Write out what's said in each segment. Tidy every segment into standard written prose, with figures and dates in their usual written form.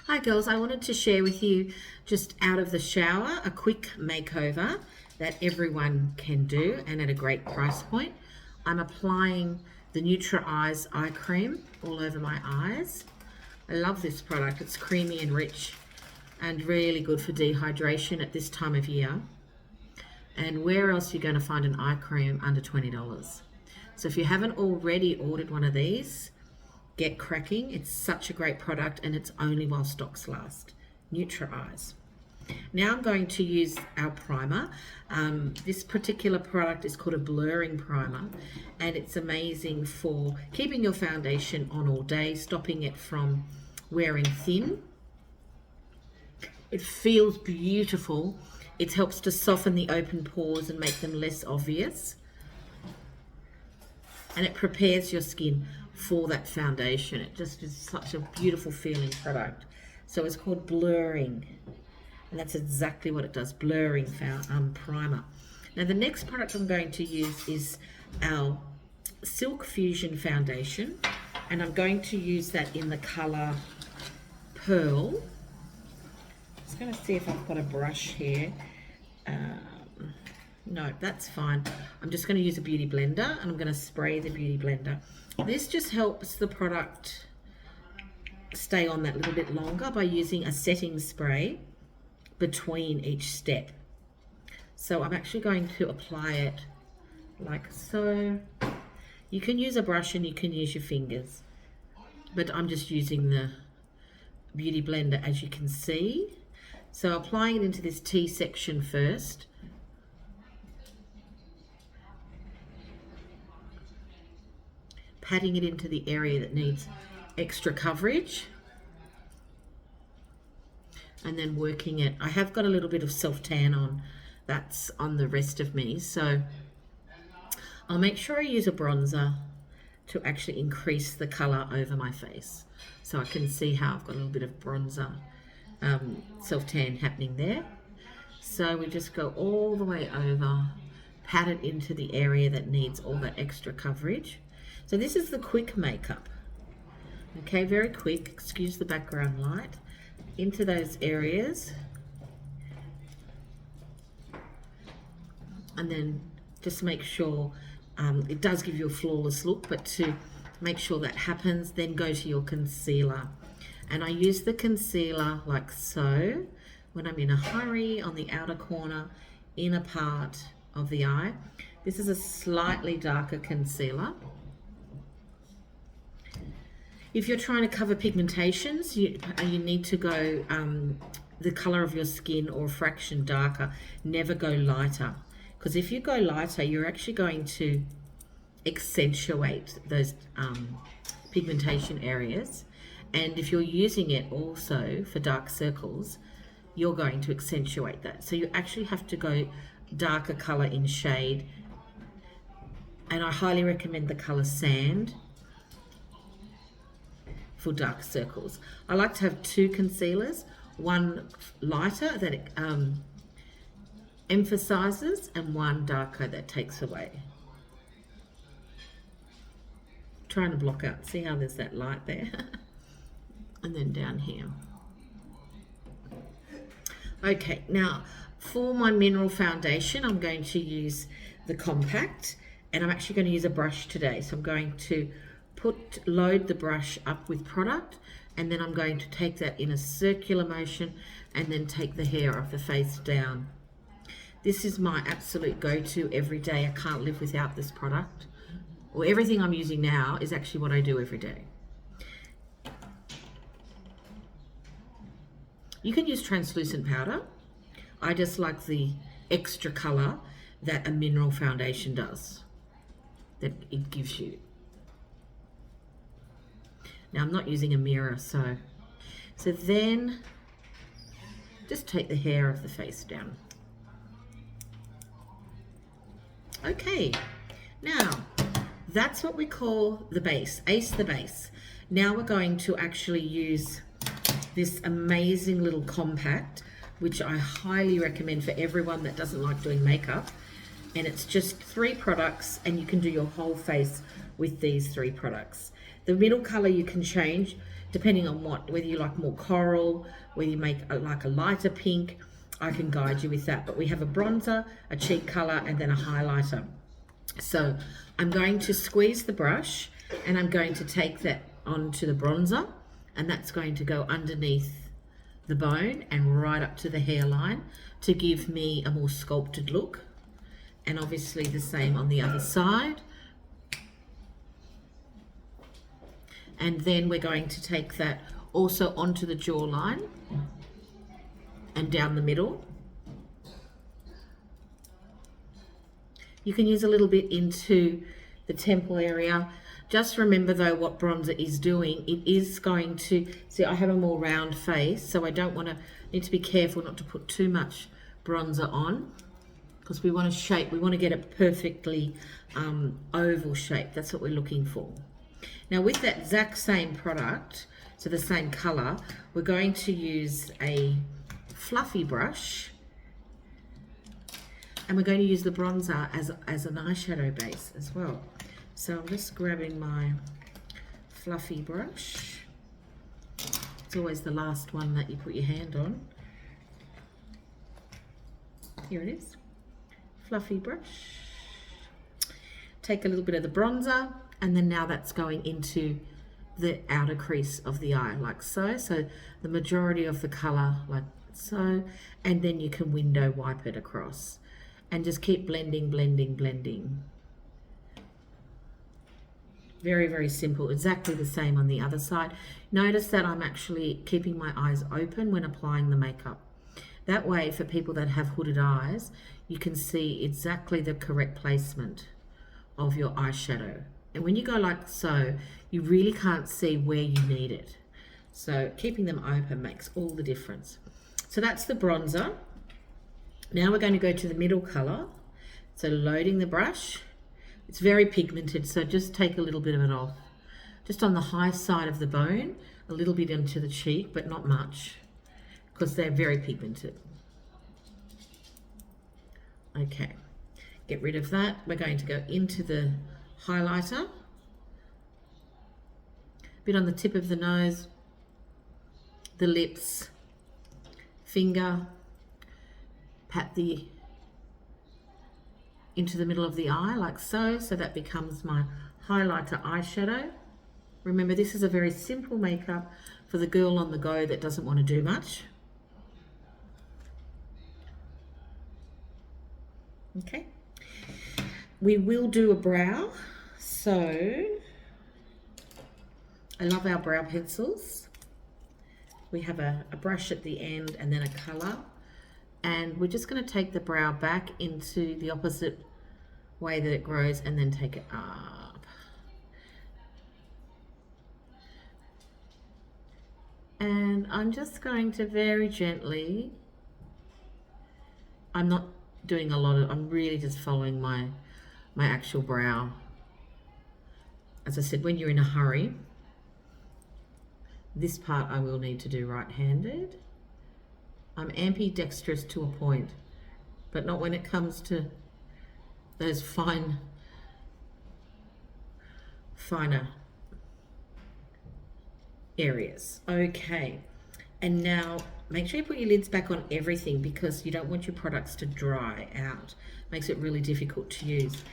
Hi girls, I wanted to share with you just out of the shower a quick makeover that everyone can do and at a great price point. I'm applying the Nutri eye cream all over my eyes. I love this product. It's creamy and rich and really good for dehydration at this time of year. And where else are you going to find an eye cream under $20? So if you haven't already ordered one of these, get cracking. It's such a great product and it's only while stocks last. Nutri Eyes. Now I'm going to use our primer. This particular product is called a blurring primer and it's amazing for keeping your foundation on all day, stopping it from wearing thin. It feels beautiful. It helps to soften the open pores and make them less obvious. And it prepares your skin for that foundation. It just is such a beautiful feeling product. So it's called blurring. And that's exactly what it does, blurring primer. Now the next product I'm going to use is our Silk Fusion foundation. And I'm going to use that in the color Pearl. Just going to see if I've got a brush here. No, that's fine. I'm just going to use a beauty blender and I'm going to spray the beauty blender. This just helps the product stay on that little bit longer by using a setting spray between each step. So I'm actually going to apply it like so. You can use a brush and you can use your fingers, but I'm just using the beauty blender as you can see. So applying it into this T section first. Patting it into the area that needs extra coverage. And then working it. I have got a little bit of self-tan on. That's on the rest of me. So I'll make sure I use a bronzer to actually increase the color over my face. So I can see how I've got a little bit of bronzer self-tan happening there. So we just go all the way over, pat it into the area that needs all that extra coverage. So this is the quick makeup. Okay, very quick, excuse the background light, into those areas. And then just make sure, it does give you a flawless look, but to make sure that happens, then go to your concealer. And I use the concealer like so, when I'm in a hurry on the outer corner, inner part of the eye. This is a slightly darker concealer. If you're trying to cover pigmentations, you need to go the color of your skin or a fraction darker. Never go lighter, because if you go lighter, you're actually going to accentuate those pigmentation areas. And if you're using it also for dark circles, you're going to accentuate that. So you actually have to go darker color in shade. And I highly recommend the color Sand for dark circles. I like to have two concealers, one lighter that it emphasizes and one darker that takes away. Trying to block out, see how there's that light there? And then down here. Okay, now for my mineral foundation, I'm going to use the compact, and I'm actually going to use a brush today. So I'm going to load the brush up with product, and then I'm going to take that in a circular motion and then take the hair off the face down. This is my absolute go-to every day. I can't live without this product. Well, everything I'm using now is actually what I do every day. You can use translucent powder. I just like the extra color that a mineral foundation does, that it gives you. Now I'm not using a mirror, so then just take the hair of the face down. Okay, now that's what we call the base, the base. Now we're going to actually use this amazing little compact, which I highly recommend for everyone that doesn't like doing makeup. And it's just 3 products and you can do your whole face with these 3 products. The middle color you can change depending on whether you like more coral, whether you like a lighter pink, I can guide you with that. But we have a bronzer, a cheek color, and then a highlighter. So I'm going to squeeze the brush and I'm going to take that onto the bronzer, and that's going to go underneath the bone and right up to the hairline to give me a more sculpted look. And obviously the same on the other side. And then we're going to take that also onto the jawline and down the middle. You can use a little bit into the temple area. Just remember though what bronzer is doing. It is going to, see, I have a more round face, so I need to be careful not to put too much bronzer on, because we want to get it perfectly oval shape. That's what we're looking for. Now with that exact same product, so the same color, we're going to use a fluffy brush, and we're going to use the bronzer as an eyeshadow base as well. So I'm just grabbing my fluffy brush. It's always the last one that you put your hand on. Here it is. Fluffy brush. Take a little bit of the bronzer, and then now that's going into the outer crease of the eye, like so. So the majority of the color, like so, and then you can window wipe it across. And just keep blending, blending, blending. Very, very simple. Exactly the same on the other side. Notice that I'm actually keeping my eyes open when applying the makeup. That way, for people that have hooded eyes, you can see exactly the correct placement of your eyeshadow. And when you go like so, you really can't see where you need it. So keeping them open makes all the difference. So that's the bronzer. Now we're going to go to the middle color. So loading the brush. It's very pigmented, so just take a little bit of it off. Just on the high side of the bone, a little bit into the cheek, but not much, because they're very pigmented. Okay, get rid of that. We're going to go into the highlighter. A bit on the tip of the nose, the lips, finger, pat into the middle of the eye like so. So that becomes my highlighter eyeshadow. Remember, this is a very simple makeup for the girl on the go that doesn't want to do much. Okay, we will do a brow. So I love our brow pencils. We have a brush at the end and then a color, and we're just going to take the brow back into the opposite way that it grows and then take it up. And I'm just going to very gently, I'm not doing a lot of, I'm really just following my actual brow. As I said, when you're in a hurry, this part I will need to do right-handed. I'm ambidextrous to a point, but not when it comes to those finer areas. Okay, and now make sure you put your lids back on everything, because you don't want your products to dry out. Makes it really difficult to use.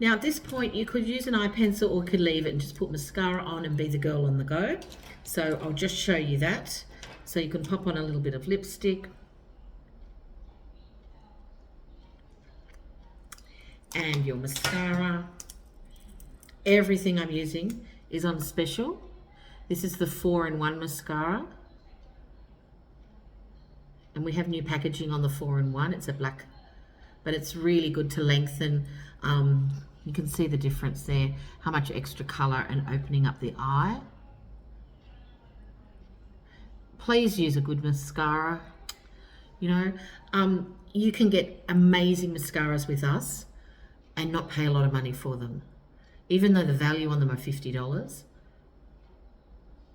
Now at this point you could use an eye pencil, or could leave it and just put mascara on and be the girl on the go. So I'll just show you that. So you can pop on a little bit of lipstick and your mascara. Everything I'm using is on special. This is the 4-in-1 mascara. And we have new packaging on the 4-in-1. It's a black, but it's really good to lengthen. You can see the difference there, how much extra color and opening up the eye. Please use a good mascara. You know, you can get amazing mascaras with us and not pay a lot of money for them. Even though the value on them are $50,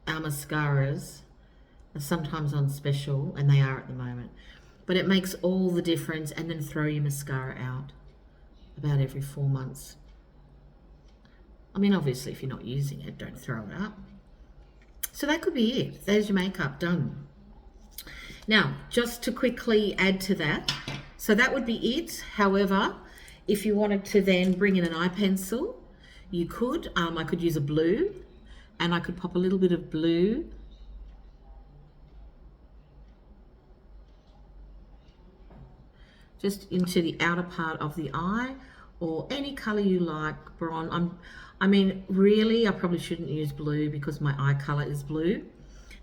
our mascaras are sometimes on special, and they are at the moment. But it makes all the difference. And then throw your mascara out about every 4 months. I mean, obviously, if you're not using it, don't throw it up. So that could be it. There's your makeup done. Now, just to quickly add to that, so that would be it. However, if you wanted to then bring in an eye pencil, you could. I could use a blue, and I could pop a little bit of blue just into the outer part of the eye, or any color you like. Bronze. I mean, really, I probably shouldn't use blue because my eye color is blue,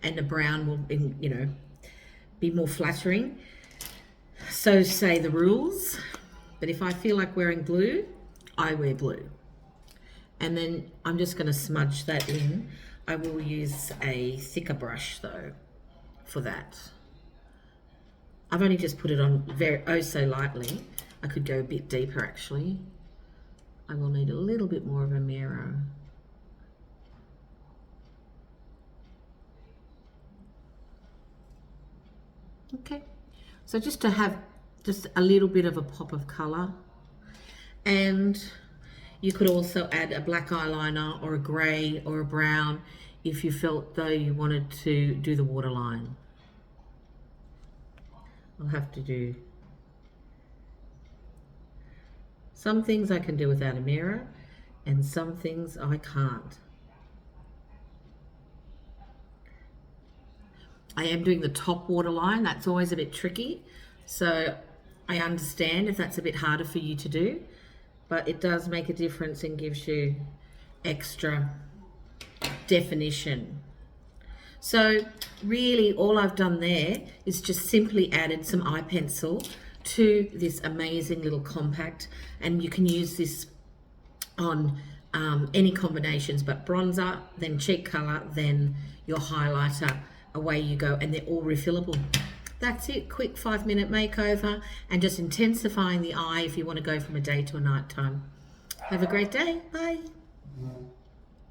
and the brown will, you know, be more flattering. So say the rules. But if I feel like wearing blue, I wear blue. And then I'm just going to smudge that in. I will use a thicker brush though for that. I've only just put it on very so lightly. I could go a bit deeper actually. I will need a little bit more of a mirror. Okay, so just to have just a little bit of a pop of color. And you could also add a black eyeliner or a grey or a brown if you felt though you wanted to do the waterline. I'll have to do some things I can do without a mirror and some things I can't. I am doing the top waterline. That's always a bit tricky. So I understand if that's a bit harder for you to do, but it does make a difference and gives you extra definition. So really all I've done there is just simply added some eye pencil to this amazing little compact, and you can use this on any combinations, but bronzer, then cheek color, then your highlighter, away you go, and they're all refillable. That's it, quick 5-minute makeover, and just intensifying the eye if you want to go from a day to a night time. Have a great day, bye.